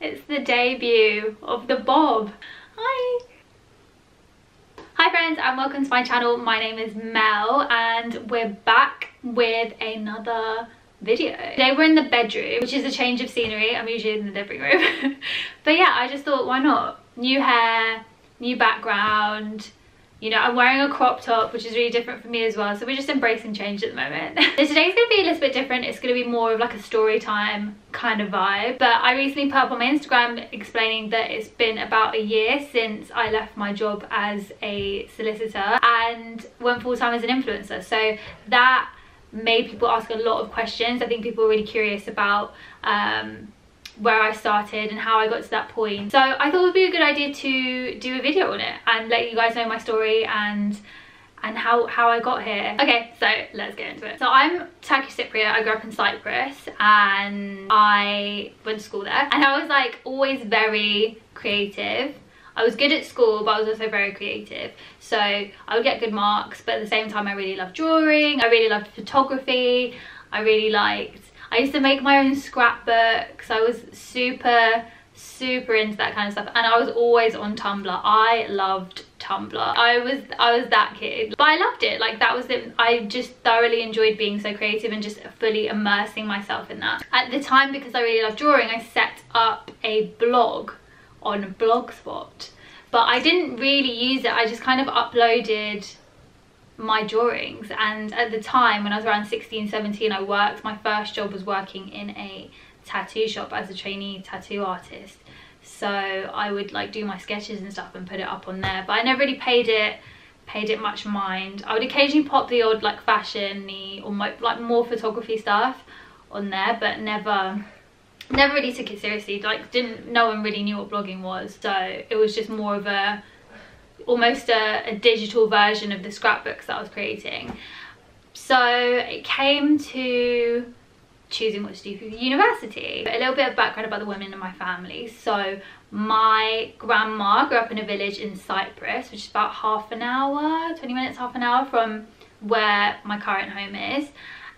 It's the debut of the bob. Hi! Hi friends and welcome to my channel. My name is Mel and we're back with another video. Today we're in the bedroom, which is a change of scenery. I'm usually in the living room. But yeah, I just thought, why not? New hair, new background. You know, I'm wearing a crop top, which is really different for me as well. So we're just embracing change at the moment. So today's going to be a little bit different. It's going to be more of like a story time kind of vibe. But I recently put up on my Instagram explaining that it's been about a year since I left my job as a solicitor and went full-time as an influencer. So that made people ask a lot of questions. I think people were really curious about where I started and how I got to that point. So I thought it would be a good idea to do a video on it and let you guys know my story and how I got here. Okay, so let's get into it. So I'm Turkish Cypriot. I grew up in Cyprus and I went to school there, and I was like always very creative. I was good at school, but I was also very creative. So I would get good marks, but at the same time I really loved drawing, I really loved photography, I used to make my own scrapbooks. I was super into that kind of stuff, and I was always on Tumblr. I loved Tumblr. I was that kid, but I loved it. Like, that was it. I just thoroughly enjoyed being so creative and just fully immersing myself in that. At the time, because I really loved drawing, I set up a blog on Blogspot, but I didn't really use it. I just kind of uploaded my drawings, and at the time when I was around 16-17, I worked, my first job was working in a tattoo shop as a trainee tattoo artist. So I would like do my sketches and stuff and put it up on there, but I never really paid it much mind. I would occasionally pop the odd like fashion-y or like more photography stuff on there, but never really took it seriously. Like, no one really knew what blogging was, so it was just more of almost a digital version of the scrapbooks that I was creating. So it came to choosing what to do for university. A little bit of background about the women in my family. So my grandma grew up in a village in Cyprus, which is about half an hour, 20 minutes, half an hour from where my current home is.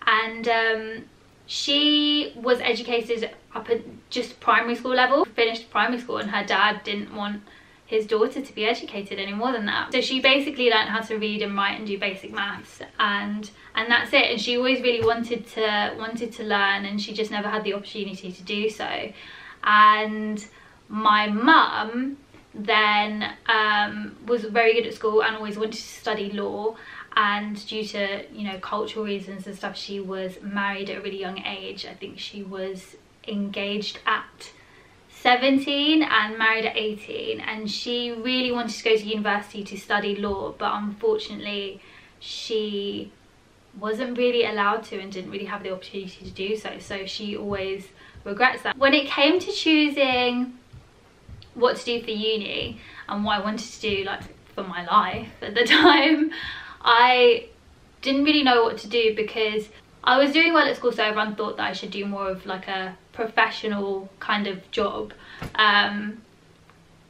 And she was educated up at just primary school level, finished primary school, and her dad didn't want his daughter to be educated any more than that. So she basically learned how to read and write and do basic maths, and that's it. And she always really wanted to learn, and she just never had the opportunity to do so. And my mum then was very good at school and always wanted to study law, and due to, you know, cultural reasons and stuff, she was married at a really young age. I think she was engaged at 17 and married at 18, and she really wanted to go to university to study law, but unfortunately she wasn't really allowed to and didn't really have the opportunity to do so. So she always regrets that. When it came to choosing what to do for uni and what I wanted to do like for my life at the time, I didn't really know what to do, because I was doing well at school, so everyone thought that I should do more of like a professional kind of job.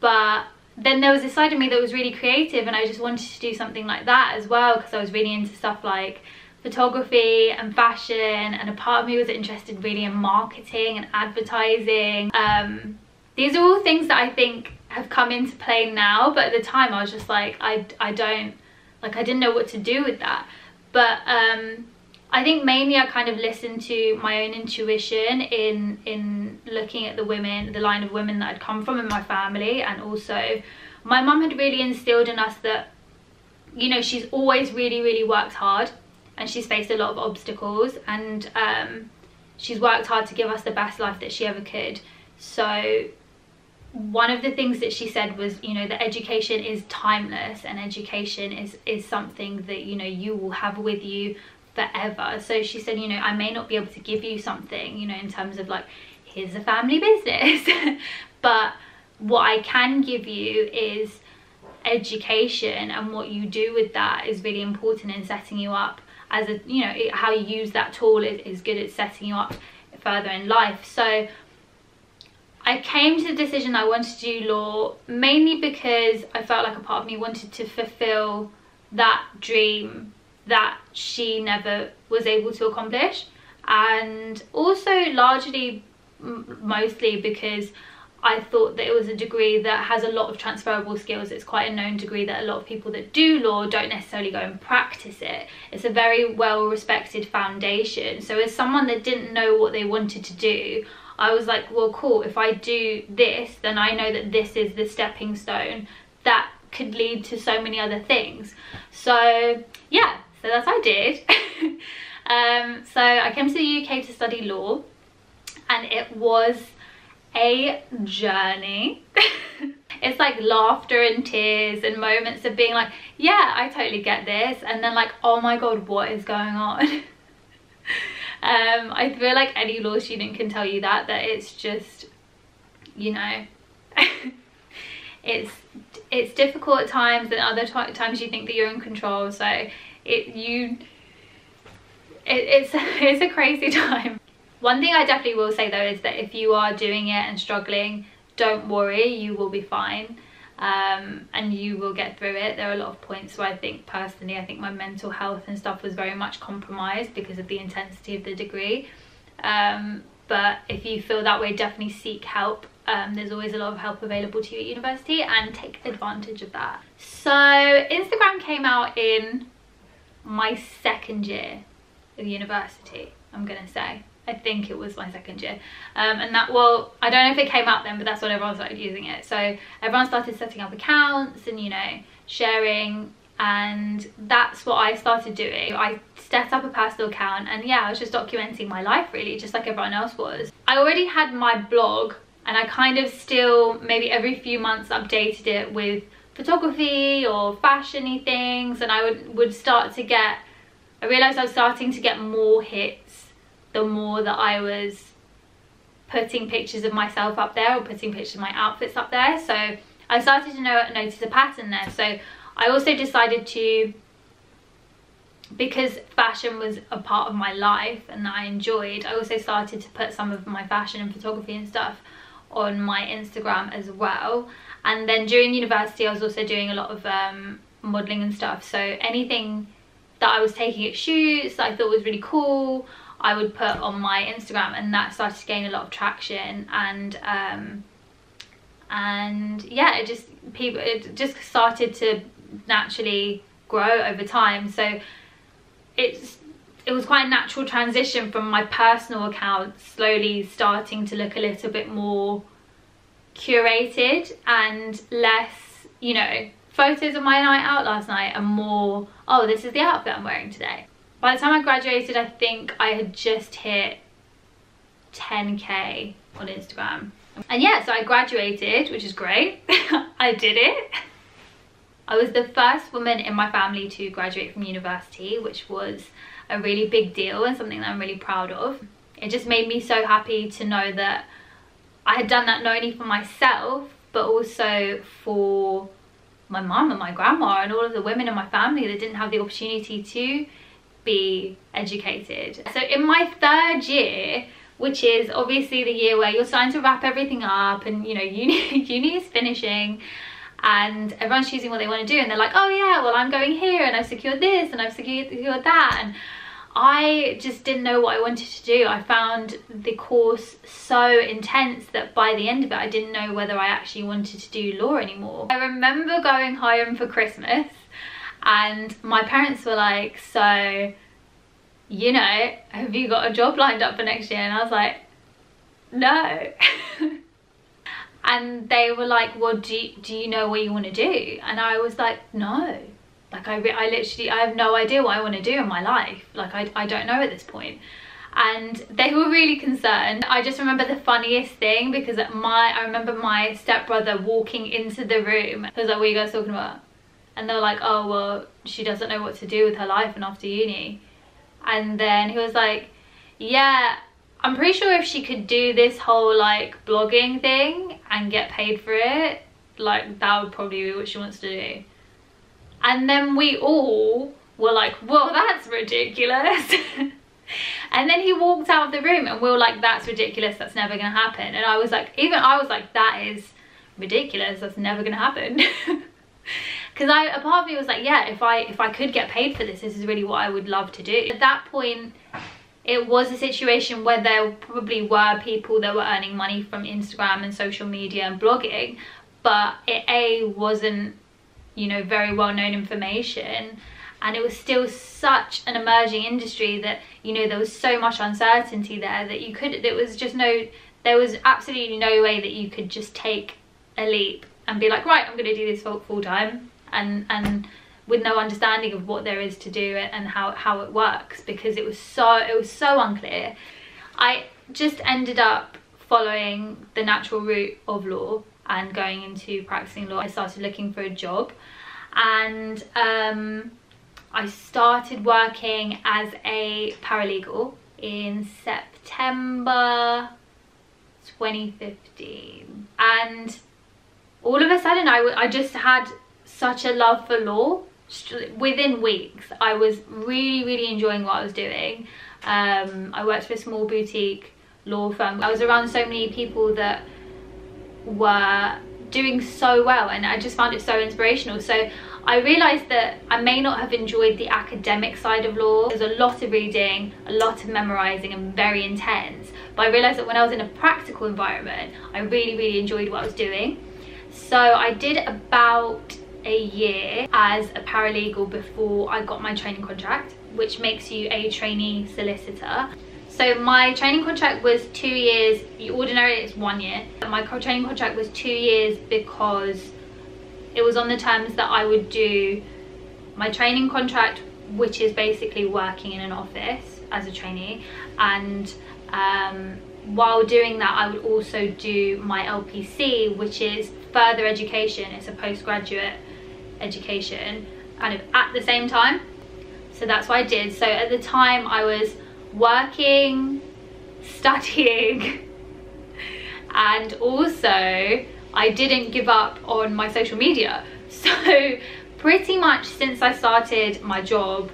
But then there was this side of me that was really creative, and I just wanted to do something like that as well, because I was really into stuff like photography and fashion, and a part of me was interested really in marketing and advertising. These are all things that I think have come into play now, but at the time I was just like, I didn't know what to do with that. But I think mainly I kind of listened to my own intuition in looking at the line of women that I'd come from in my family. And also my mum had really instilled in us that, you know, she's always really worked hard, and she's faced a lot of obstacles, and she's worked hard to give us the best life that she ever could. So one of the things that she said was, you know, that education is timeless, and education is something that, you know, you will have with you forever. So she said, you know, I may not be able to give you something, you know, in terms of like, here's a family business, but what I can give you is education, and what you do with that is really important in setting you up as a, you know, how you use that tool is good at setting you up further in life. So I came to the decision I wanted to do law mainly because I felt like a part of me wanted to fulfill that dream that she never was able to accomplish, and also largely mostly because I thought that it was a degree that has a lot of transferable skills. It's quite a known degree that a lot of people that do law don't necessarily go and practice it. It's a very well respected foundation. So as someone that didn't know what they wanted to do, I was like, well, cool, if I do this, then I know that this is the stepping stone that could lead to so many other things. So yeah, so that's what I did. So I came to the UK to study law, and it was a journey. It's like laughter and tears and moments of being like, yeah, I totally get this, and then like, oh my god, what is going on? I feel like any law student can tell you that it's just, you know, it's difficult at times, and other times you think that you're in control. So it's a crazy time. One thing I definitely will say though is that if you are doing it and struggling, don't worry, you will be fine, and you will get through it. There are a lot of points where I think personally, I think my mental health and stuff was very much compromised because of the intensity of the degree. But if you feel that way, definitely seek help. There's always a lot of help available to you at university, and take advantage of that. So Instagram came out in my second year of university, I'm gonna say. I think it was my second year, and that, well, I don't know if it came out then, but that's when everyone started using it. So everyone started setting up accounts and, you know, sharing, and that's what I started doing. I set up a personal account, and yeah, I was just documenting my life really, just like everyone else was. I already had my blog, and I kind of still maybe every few months updated it with photography or fashion-y things, and I would start to get, I realized I was starting to get more hits the more that I was putting pictures of myself up there, or putting pictures of my outfits up there. So I started to notice a pattern there. So I also decided to, because fashion was a part of my life and that I enjoyed, I also started to put some of my fashion and photography and stuff on my Instagram as well. And then during university I was also doing a lot of modeling and stuff, so anything that I was taking at shoots that I thought was really cool, I would put on my Instagram, and that started to gain a lot of traction. And yeah, it just started to naturally grow over time. So it was quite a natural transition from my personal account slowly starting to look a little bit more curated and less, you know, photos of my night out last night, and more, oh, this is the outfit I'm wearing today. By the time I graduated, I think I had just hit 10k on Instagram. And yeah, so I graduated, which is great. I did it. I was the first woman in my family to graduate from university, which was a really big deal and something that I'm really proud of. It just made me so happy to know that I had done that not only for myself, but also for my mum and my grandma and all of the women in my family that didn't have the opportunity to be educated. So in my third year, which is obviously the year where you're starting to wrap everything up, and you know, uni is finishing, and everyone's choosing what they want to do, and they're like, oh yeah, well, I'm going here, and I've secured this, and I've secured that, and I just didn't know what I wanted to do. I found the course so intense that by the end of it, I didn't know whether I actually wanted to do law anymore. I remember going home for Christmas, and my parents were like, so, you know, have you got a job lined up for next year? And I was like, no. And they were like, well, do you know what you want to do? And I was like, no. Like, I have no idea what I want to do in my life. Like, I don't know at this point. And they were really concerned. I just remember the funniest thing, because I remember my stepbrother walking into the room. He was like, what are you guys talking about? And they were like, oh, well, she doesn't know what to do with her life and after uni. And then he was like, yeah, I'm pretty sure if she could do this whole like blogging thing and get paid for it, like that would probably be what she wants to do. And then we all were like, well, that's ridiculous. And then he walked out of the room, and we were like, that's ridiculous, that's never gonna happen. And I was like, that is ridiculous, that's never gonna happen. Because a part of me was like, yeah, if I could get paid for this, this is really what I would love to do. At that point, it was a situation where there probably were people that were earning money from Instagram and social media and blogging, but it wasn't, you know, very well known information, and it was still such an emerging industry that, you know, there was so much uncertainty there that there was absolutely no way that you could just take a leap and be like, right, I'm going to do this full time, and with no understanding of what there is to do and how it works, because it was so unclear. I just ended up following the natural route of law and going into practicing law. I started looking for a job, and I started working as a paralegal in September 2015, and all of a sudden I just had such a love for law. Within weeks I was really enjoying what I was doing. I worked for a small boutique law firm. I was around so many people that were doing so well, and I just found it so inspirational. So I realized that I may not have enjoyed the academic side of law. There's a lot of reading, a lot of memorizing, and very intense, but I realized that when I was in a practical environment I really enjoyed what I was doing. So I did about a year as a paralegal before I got my training contract, which makes you a trainee solicitor. So my training contract was 2 years. Ordinarily it's 1 year. My training contract was 2 years because it was on the terms that I would do my training contract, which is basically working in an office as a trainee, and while doing that I would also do my LPC, which is further education. It's a postgraduate education kind of at the same time. So that's what I did. So at the time I was working, studying, and also I didn't give up on my social media. So pretty much since I started my job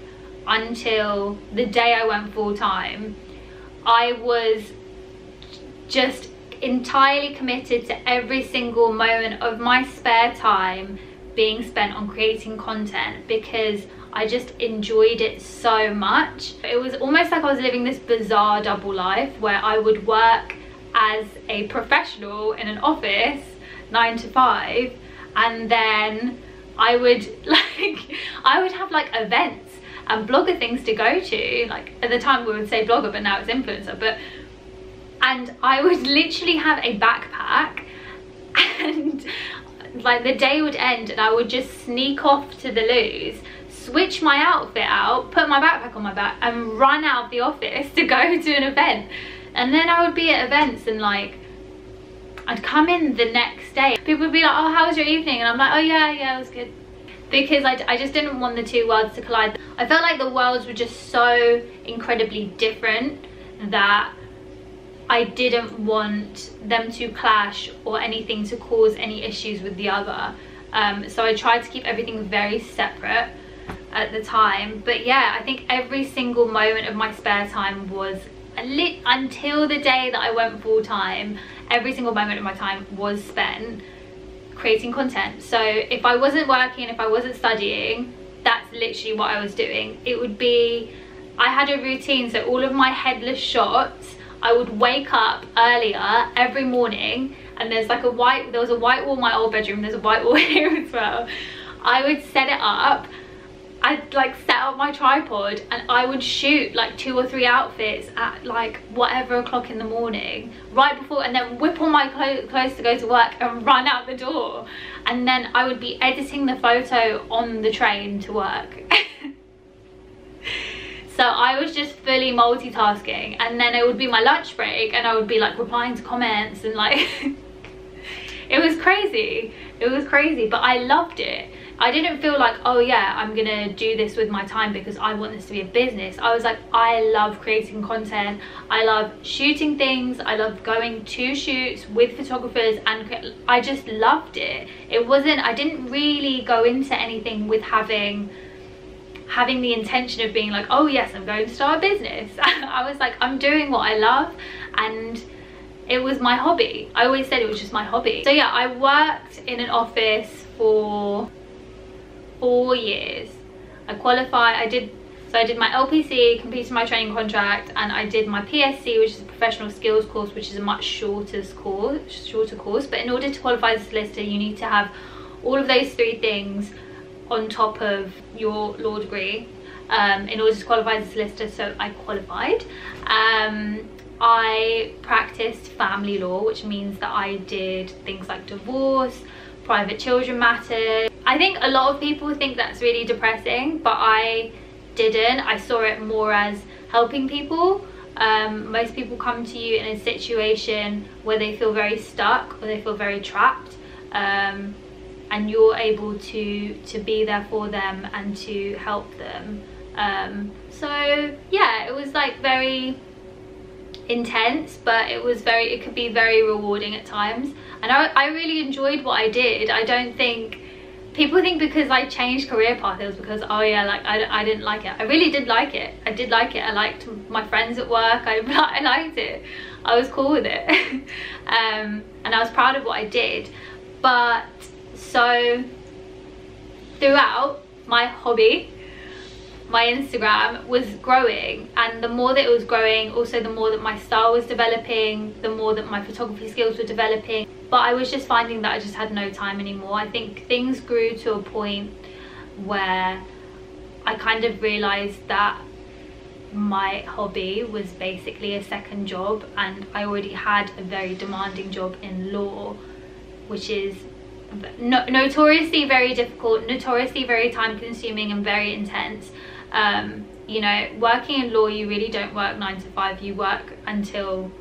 until the day I went full-time, I was just entirely committed to every single moment of my spare time being spent on creating content, because I just enjoyed it so much. It was almost like I was living this bizarre double life where I would work as a professional in an office 9 to 5, and then I would have like events and blogger things to go to. Like at the time we would say blogger, but now it's influencer. And I would literally have a backpack, and like the day would end and I would just sneak off to the loos, switch my outfit out, put my backpack on my back, and run out of the office to go to an event. And then I would be at events and like I'd come in the next day, people would be like, oh, how was your evening? And I'm like, oh yeah, it was good. Because I just didn't want the two worlds to collide. I felt like the worlds were just so incredibly different that I didn't want them to clash or anything to cause any issues with the other. So I tried to keep everything very separate at the time. But yeah, I think every single moment of my spare time was until the day that I went full-time, every single moment of my time was spent creating content. So if I wasn't working, if I wasn't studying, that's literally what I was doing. It would be, I had a routine, so all of my headless shots, I would wake up earlier every morning, and there was a white wall in my old bedroom, there's a white wall here as well. I would set it up, I'd like set up my tripod, and I would shoot like 2 or 3 outfits at like whatever o'clock in the morning, right before, and then whip on my clothes to go to work and run out the door. And then I would be editing the photo on the train to work. So I was just fully multitasking, and then it would be my lunch break and I would be like replying to comments and like it was crazy, but I loved it. I didn't feel like, oh yeah, I'm gonna do this with my time because I want this to be a business. I was like, I love creating content, I love shooting things, I love going to shoots with photographers, and I just loved it. I didn't really go into anything with having the intention of being like, oh yes, I'm going to start a business. I was like, I'm doing what I love, and it was my hobby. I always said it was just my hobby. So yeah, I worked in an office for 4 years. I So I did my LPC, completed my training contract, and I did my PSC, which is a professional skills course, which is a much shorter course. But in order to qualify as a solicitor, you need to have all of those 3 things on top of your law degree in order to qualify as a solicitor. So I qualified. I practiced family law, which means that I did things like divorce, private children matters. I think a lot of people think that's really depressing, but I didn't. I saw it more as helping people. Most people come to you in a situation where they feel very stuck or they feel very trapped, and you're able to be there for them and to help them. So yeah, it was like very intense, but it could be very rewarding at times, and I really enjoyed what I did. I don't think people think because I changed career path it was because, oh yeah, like I didn't like it. I really did like it. I did like it. I liked my friends at work. I liked it. I was cool with it. And I was proud of what I did. But so throughout, my hobby, my Instagram was growing, and the more that it was growing, also the more that my style was developing, the more that my photography skills were developing. But I was just finding that I just had no time anymore. I think things grew to a point where I kind of realized that my hobby was basically a second job, and I already had a very demanding job in law, which is notoriously very difficult, notoriously very time consuming and very intense. You know, working in law, you really don't work 9 to 5, you work until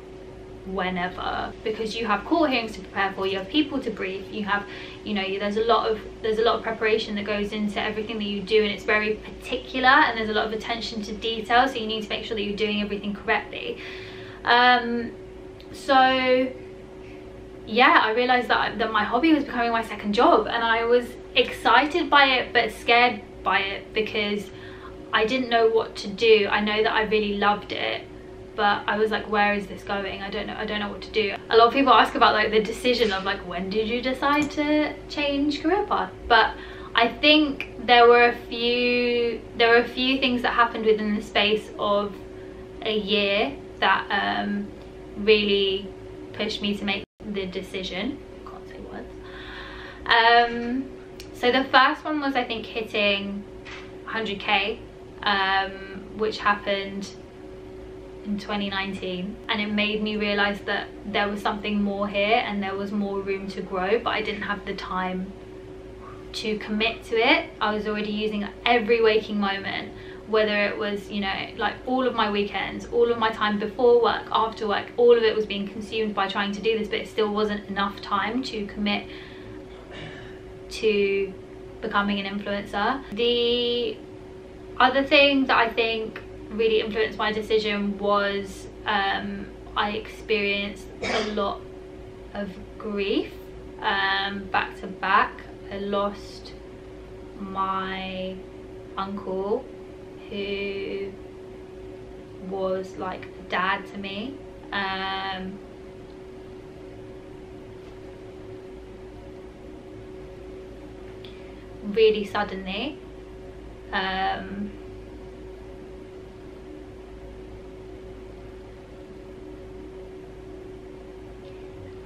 whenever, because you have court hearings to prepare for, you have people to brief, you have, you know, there's a lot of preparation that goes into everything that you do, and it's very particular, and there's a lot of attention to detail, so you need to make sure that you're doing everything correctly. So yeah, I realized that my hobby was becoming my second job, and I was excited by it but scared by it because I didn't know what to do. I know that I really loved it, but I was like, where is this going? I don't know what to do. A lot of people ask about like the decision of like, when did you decide to change career path? But I think there were a few things that happened within the space of a year that really pushed me to make the decision. I can't say words. So the first one was, I think, hitting 100k, which happened in 2019, and it made me realize that there was something more here and there was more room to grow, but I didn't have the time to commit to it. I was already using every waking moment, whether it was, you know, like all of my weekends, all of my time before work, after work, all of it was being consumed by trying to do this, but it still wasn't enough time to commit to becoming an influencer. The other thing that I think really influenced my decision was I experienced a lot of grief back to back. I lost my uncle, who was like dad to me. Really suddenly.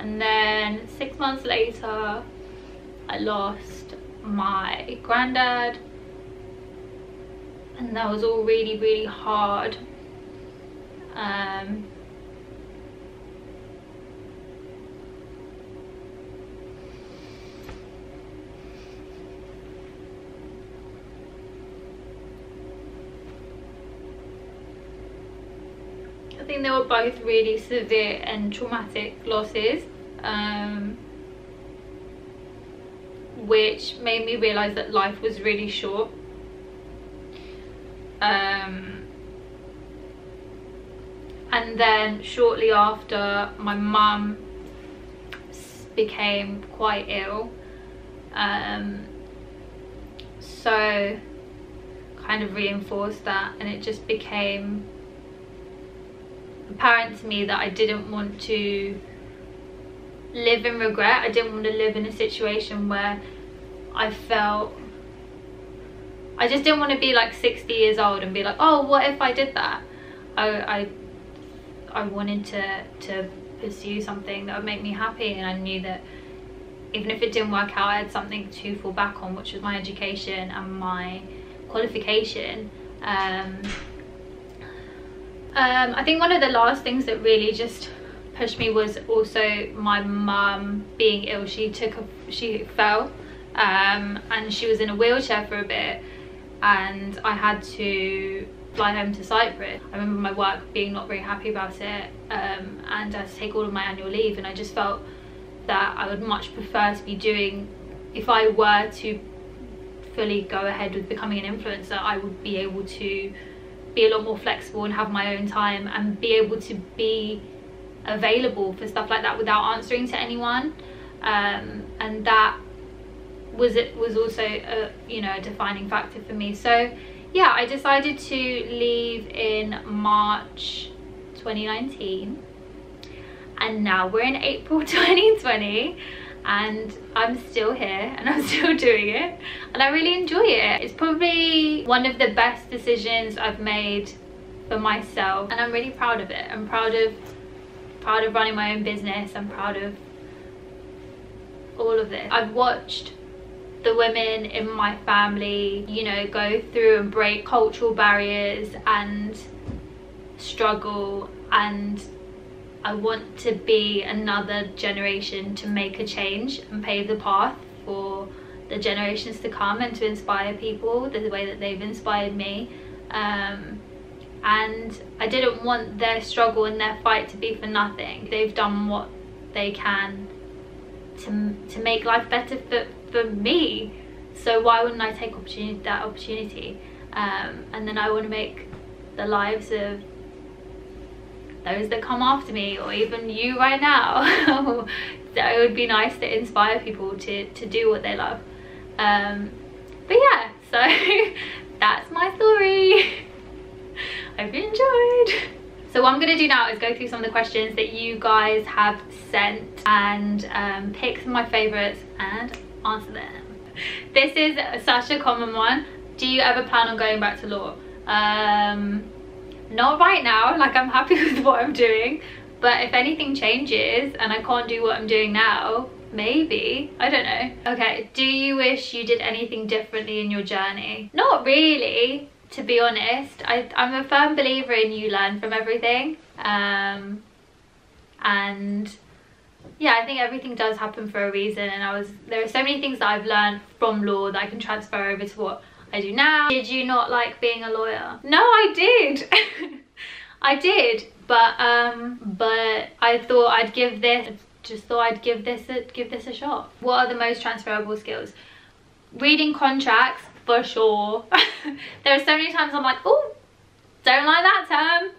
And then 6 months later, I lost my granddad, and that was all really, really hard. I think they were both really severe and traumatic losses, which made me realize that life was really short. And then shortly after, my mum became quite ill, so kind of reinforced that, and it just became apparent to me that I didn't want to live in regret. I didn't want to live in a situation where I felt I just didn't want to be like 60 years old and be like, oh, what if I did that? I wanted to pursue something that would make me happy, and I knew that even if it didn't work out, I had something to fall back on, which was my education and my qualification. I think one of the last things that really just pushed me was also my mum being ill. She fell, and she was in a wheelchair for a bit, and I had to fly home to Cyprus. I remember my work being not very happy about it, and I had to take all of my annual leave, and I just felt that I would much prefer to be doing, if I were to fully go ahead with becoming an influencer, I would be able to be a lot more flexible and have my own time and be able to be available for stuff like that without answering to anyone, and that was also a, you know, a defining factor for me. So yeah, I decided to leave in March 2019, and now we're in April 2020, and I'm still here and I'm still doing it, and I really enjoy it. It's probably one of the best decisions I've made for myself, and I'm really proud of it. I'm proud of running my own business. I'm proud of all of this. I've watched the women in my family, you know, go through and break cultural barriers and struggle, and I want to be another generation to make a change and pave the path for the generations to come, and to inspire people the way that they've inspired me. And I didn't want their struggle and their fight to be for nothing. They've done what they can to make life better for me, so why wouldn't I take that opportunity? And then I want to make the lives of those that come after me, or even you right now, that it would be nice to inspire people to do what they love. But yeah, so that's my story. Hope you enjoyed. So what I'm going to do now is go through some of the questions that you guys have sent, and pick some of my favourites and answer them. This is such a common one. Do you ever plan on going back to law? Not right now, like I'm happy with what I'm doing, but if anything changes and I can't do what I'm doing now, maybe, I don't know. Okay, do you wish you did anything differently in your journey? Not really, to be honest. I'm a firm believer in you learn from everything, and yeah, I think everything does happen for a reason, and there are so many things that I've learned from law that I can transfer over to what I do now. Did you not like being a lawyer? No, I did. I did, but I thought I'd give this a shot. What are the most transferable skills? Reading contracts, for sure. There are so many times I'm like, oh, don't like that term.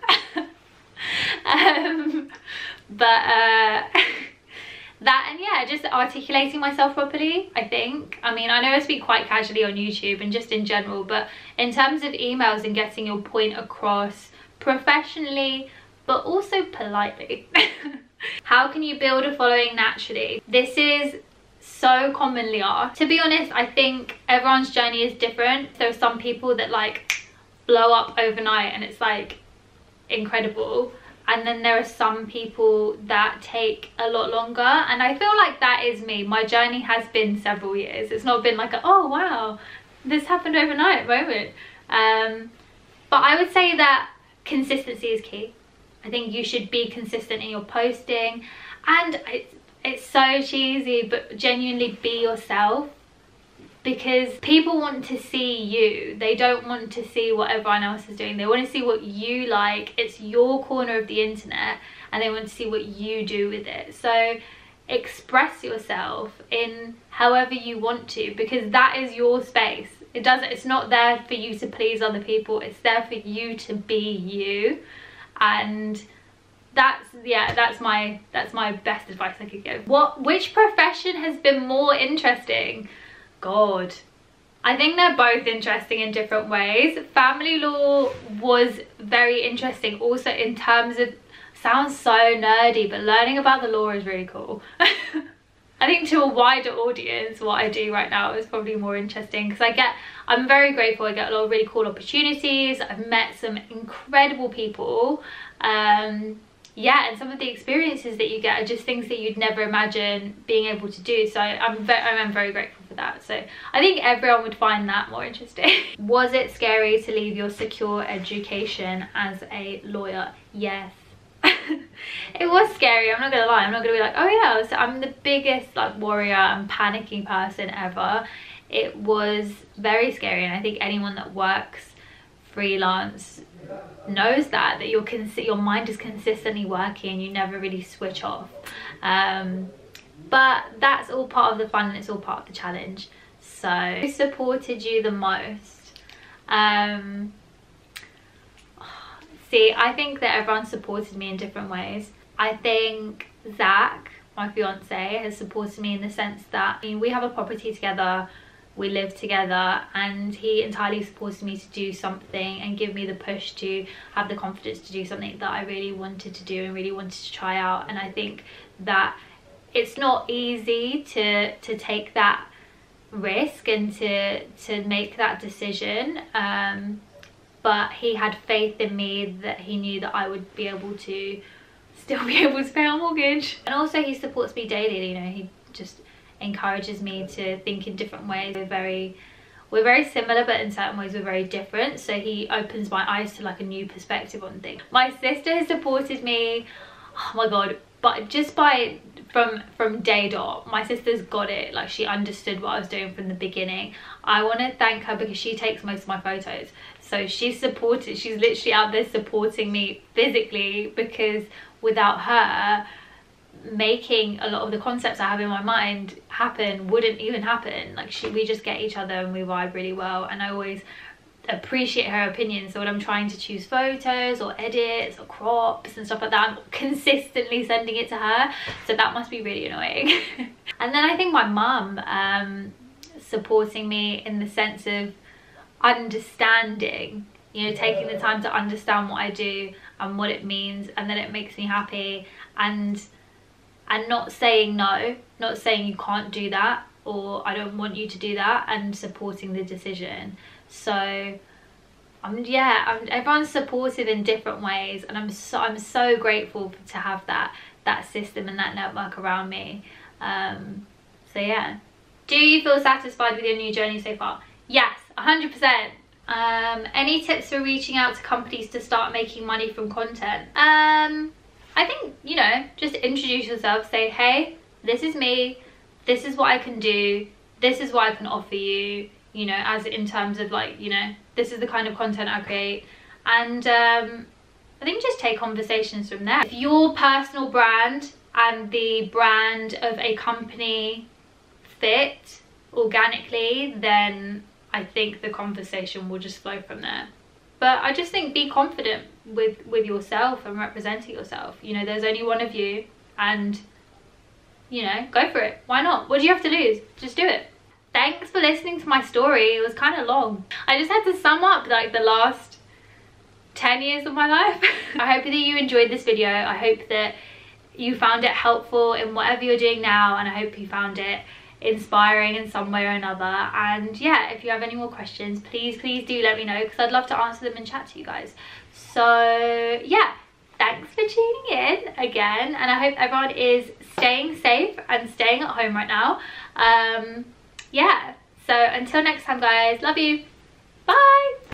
That, and yeah, just articulating myself properly, I think. I mean, I know I speak quite casually on YouTube and just in general, but in terms of emails and getting your point across professionally, but also politely. How can you build a following naturally? This is so commonly asked. To be honest, I think everyone's journey is different. There are some people that like blow up overnight and it's like incredible, and then there are some people that take a lot longer, and I feel like that is me. My journey has been several years. It's not been like a, oh wow, this happened overnight moment. But I would say that consistency is key. I think you should be consistent in your posting, and it's so cheesy, but genuinely be yourself, because people want to see you. They don't want to see what everyone else is doing. They want to see what you like. It's your corner of the internet, and they want to see what you do with it. So express yourself in however you want to, because that is your space. It's not there for you to please other people. It's there for you to be you. And that's my best advice I could give. Which profession has been more interesting? God, I think they're both interesting in different ways. Family law was very interesting also in terms of, sounds so nerdy, but learning about the law is really cool. I think to a wider audience, what I do right now is probably more interesting, because I'm very grateful. I get a lot of really cool opportunities. I've met some incredible people. Yeah, and some of the experiences that you get are just things that you'd never imagine being able to do. So I'm very grateful for that. So I think everyone would find that more interesting. Was it scary to leave your secure education as a lawyer? Yes. It was scary, I'm not gonna lie. I'm not gonna be like, oh yeah, so I'm the biggest like warrior and panicking person ever. It was very scary, and I think anyone that works freelance knows that your mind is consistently working and you never really switch off. But that's all part of the fun and it's all part of the challenge. So who supported you the most? See, I think that everyone supported me in different ways. I think Zach, my fiance, has supported me in the sense that, I mean, we have a property together, we live together, and he entirely supported me to do something and give me the push to have the confidence to do something that I really wanted to do and really wanted to try out. And I think that it's not easy to take that risk and to make that decision. But he had faith in me that he knew that I would be able to still be able to pay our mortgage. And also he supports me daily, you know, he just encourages me to think in different ways. We're very similar, but in certain ways we're very different. So he opens my eyes to like a new perspective on things. My sister has supported me, oh my god, but just from day dot. My sister's got it, like she understood what I was doing from the beginning. I want to thank her because she takes most of my photos. So she's literally out there supporting me physically, because without her, making a lot of the concepts I have in my mind happen wouldn't even happen. Like we just get each other and we vibe really well, and I always appreciate her opinion. So when I'm trying to choose photos or edits or crops and stuff like that, I'm consistently sending it to her, so that must be really annoying. And then I think my mum supporting me in the sense of understanding, you know, taking the time to understand what I do and what it means, and that it makes me happy, and not saying no, not saying you can't do that or I don't want you to do that, and supporting the decision. So everyone's supportive in different ways, and I'm so grateful to have that system and that network around me. So yeah. Do you feel satisfied with your new journey so far? Yes, 100%. Any tips for reaching out to companies to start making money from content? I think, you know, just introduce yourself, say, hey, this is me, this is what I can do, this is what I can offer you, you know, as in terms of like, you know, this is the kind of content I create. And I think just take conversations from there. If your personal brand and the brand of a company fit organically, then I think the conversation will just flow from there. But I just think be confident with yourself and representing yourself. You know, there's only one of you, and you know, go for it. Why not? What do you have to lose? Just do it. Thanks for listening to my story. It was kind of long. I just had to sum up like the last 10 years of my life. I hope that you enjoyed this video. I hope that you found it helpful in whatever you're doing now, and I hope you found it inspiring in some way or another. And yeah, if you have any more questions, please do let me know, because I'd love to answer them and chat to you guys. So yeah, thanks for tuning in again, and I hope everyone is staying safe and staying at home right now. Yeah, so until next time guys, love you, bye.